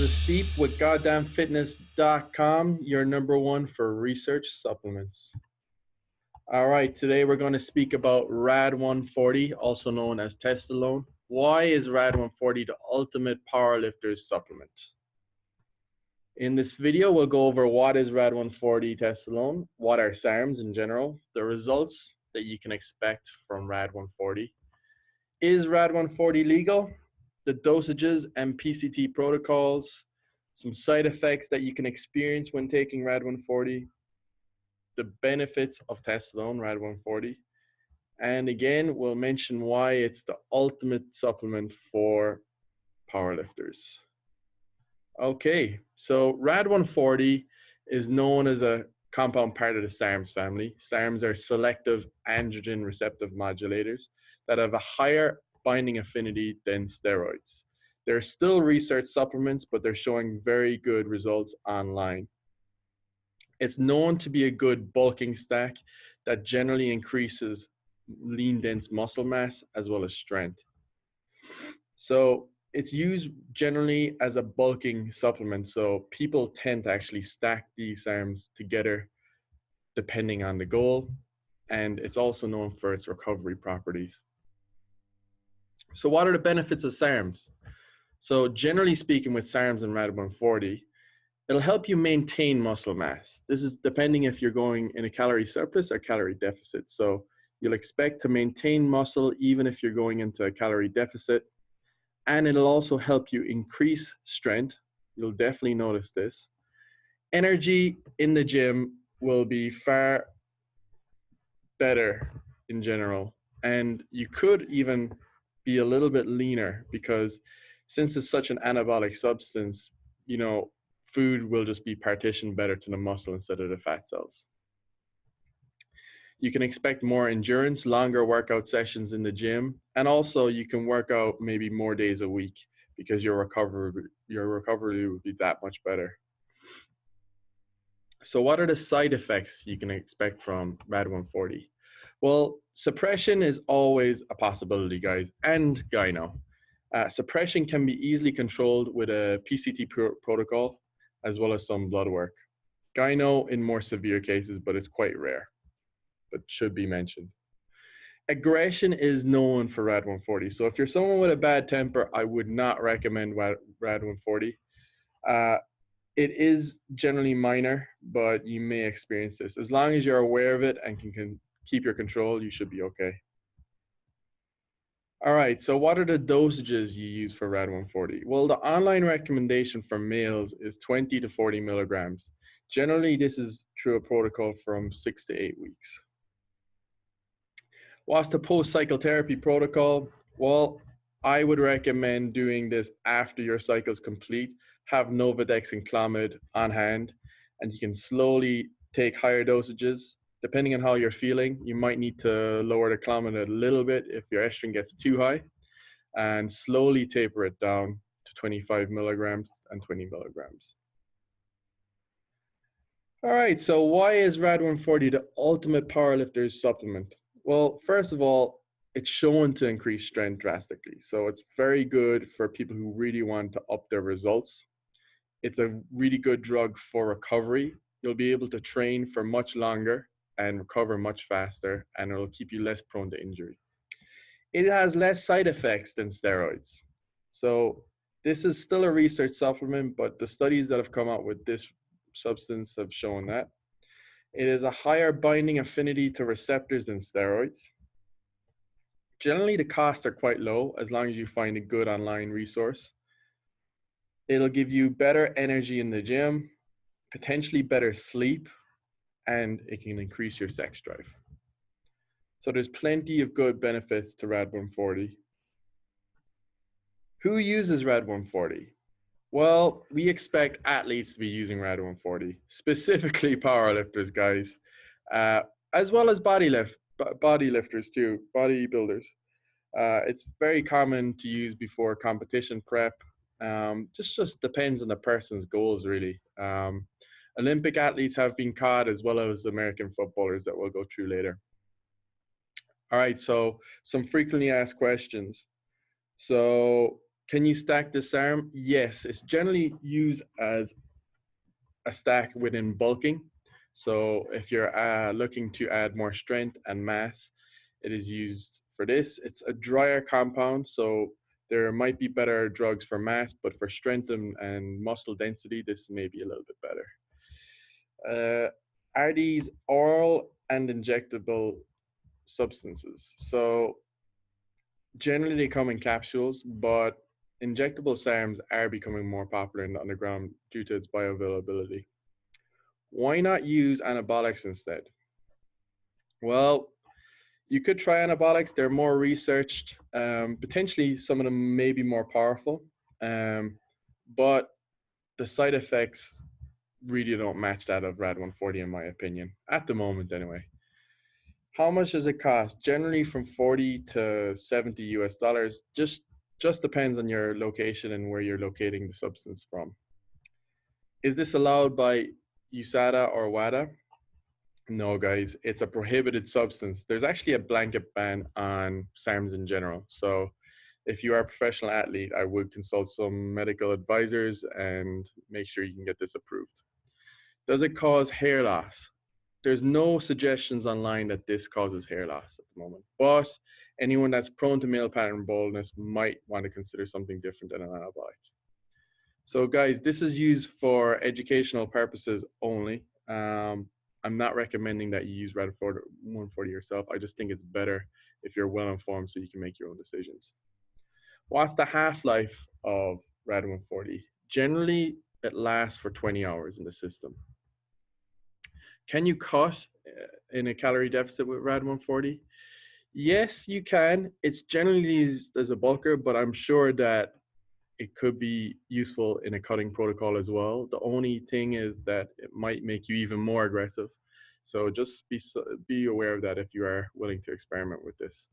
is Steep with GoddamnFitness.com, your number one for research supplements. All right, today we're going to speak about RAD140, also known as Testalone. Why is RAD140 the ultimate powerlifter's supplement? In this video, we'll go over what is RAD140 Testalone, what are SARMs in general, the results that you can expect from RAD140. Is RAD140 legal? The dosages and PCT protocols, some side effects that you can experience when taking RAD140, the benefits of Testalone, RAD140, and again, we'll mention why it's the ultimate supplement for powerlifters. Okay, so RAD140 is known as a compound part of the SARMs family. SARMs are selective androgen receptive modulators that have a higher binding affinity than steroids. They're still research supplements, but they're showing very good results online. It's known to be a good bulking stack that generally increases lean dense muscle mass as well as strength. So it's used generally as a bulking supplement. So people tend to actually stack these SARMs together depending on the goal. And it's also known for its recovery properties. So what are the benefits of SARMs? So generally speaking with SARMs and RAD140, it'll help you maintain muscle mass. This is depending if you're going in a calorie surplus or calorie deficit. So you'll expect to maintain muscle even if you're going into a calorie deficit. And it'll also help you increase strength. You'll definitely notice this. Energy in the gym will be far better in general. And you could even be a little bit leaner because since it's such an anabolic substance, food will just be partitioned better to the muscle instead of the fat cells. You can expect more endurance, longer workout sessions in the gym, and also you can work out maybe more days a week because your recovery will be that much better. So what are the side effects you can expect from RAD140? Well, suppression is always a possibility, guys, and gyno. Suppression can be easily controlled with a PCT protocol as well as some blood work. Gyno in more severe cases, but it's quite rare, but should be mentioned. Aggression is known for RAD140. So if you're someone with a bad temper, I would not recommend RAD140. It is generally minor, but you may experience this. As long as you're aware of it and can keep your control, you should be okay. All right, so what are the dosages you use for RAD140? Well, the online recommendation for males is 20 to 40 milligrams. Generally, this is through a protocol from 6 to 8 weeks. What's the post-cycle protocol? Well, I would recommend doing this after your cycle is complete. Have Novadex and Clomid on hand, and you can slowly take higher dosages. Depending on how you're feeling, you might need to lower the Clomid a little bit if your estrogen gets too high, and slowly taper it down to 25 milligrams and 20 milligrams. All right, so why is RAD140 the ultimate powerlifter's supplement? Well, first of all, it's shown to increase strength drastically. So it's very good for people who really want to up their results. It's a really good drug for recovery. You'll be able to train for much longer and recover much faster, and it'll keep you less prone to injury. It has less side effects than steroids. So this is still a research supplement, but the studies that have come out with this substance have shown that. It is a higher binding affinity to receptors than steroids. Generally, the costs are quite low as long as you find a good online resource. It'll give you better energy in the gym, potentially better sleep, and it can increase your sex drive. So there's plenty of good benefits to RAD140. Who uses RAD140? Well, we expect athletes to be using RAD140, specifically powerlifters, guys, as well as bodylifters too, bodybuilders. It's very common to use before competition prep. Just depends on the person's goals, really. Olympic athletes have been caught as well as American footballers that we'll go through later. All right, so some frequently asked questions. So Can you stack the SARM? Yes, it's generally used as a stack within bulking. So if you're looking to add more strength and mass, it is used for this. It's a drier compound, so there might be better drugs for mass, but for strength and muscle density, this may be a little bit better. Are these oral and injectable substances? So generally they come in capsules, but injectable SARMs are becoming more popular in the underground due to its bioavailability. Why not use anabolics instead? Well, you could try anabolics. They're more researched. Potentially, some of them may be more powerful, but the side effects really don't match that of RAD140, in my opinion, at the moment, anyway. How much does it cost? Generally, from 40 to 70 US dollars. Just depends on your location and where you're locating the substance from. Is this allowed by USADA or WADA? No, guys, it's a prohibited substance. There's actually a blanket ban on SARMs in general. So if you are a professional athlete, I would consult some medical advisors and make sure you can get this approved. Does it cause hair loss? There's no suggestions online that this causes hair loss at the moment, but anyone that's prone to male pattern baldness might want to consider something different than an anabolic. So guys, this is used for educational purposes only. I'm not recommending that you use RAD140 yourself. I just think it's better if you're well informed so you can make your own decisions. What's the half-life of RAD140? Generally, it lasts for 20 hours in the system. Can you cut in a calorie deficit with RAD140? Yes, you can. It's generally used as a bulker, but I'm sure that it could be useful in a cutting protocol as well. The only thing is that it might make you even more aggressive. So just be aware of that if you are willing to experiment with this.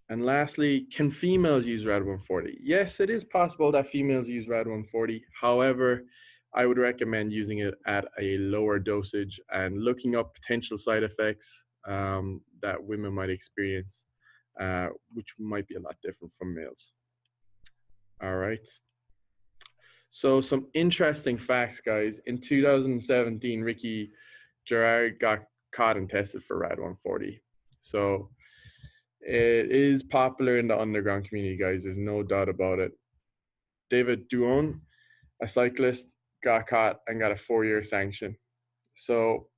And lastly, can females use RAD140? Yes, it is possible that females use RAD140. However, I would recommend using it at a lower dosage and looking up potential side effects that women might experience, which might be a lot different from males. All right. So some interesting facts, guys. In 2017, Ricky Gerard got caught and tested for RAD140. So it is popular in the underground community, guys. There's no doubt about it. David Duon, a cyclist, got caught and got a 4-year sanction. So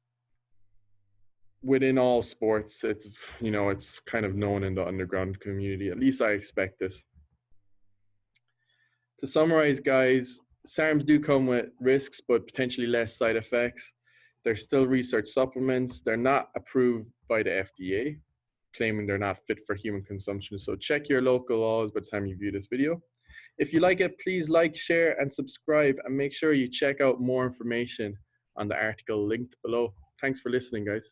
within all sports, it's kind of known in the underground community. At least I expect this. To summarize, guys, SARMs do come with risks, but potentially less side effects. They're still research supplements. They're not approved by the FDA, claiming they're not fit for human consumption. So check your local laws by the time you view this video. If you like it, please like, share, and subscribe, and make sure you check out more information on the article linked below. Thanks for listening, guys.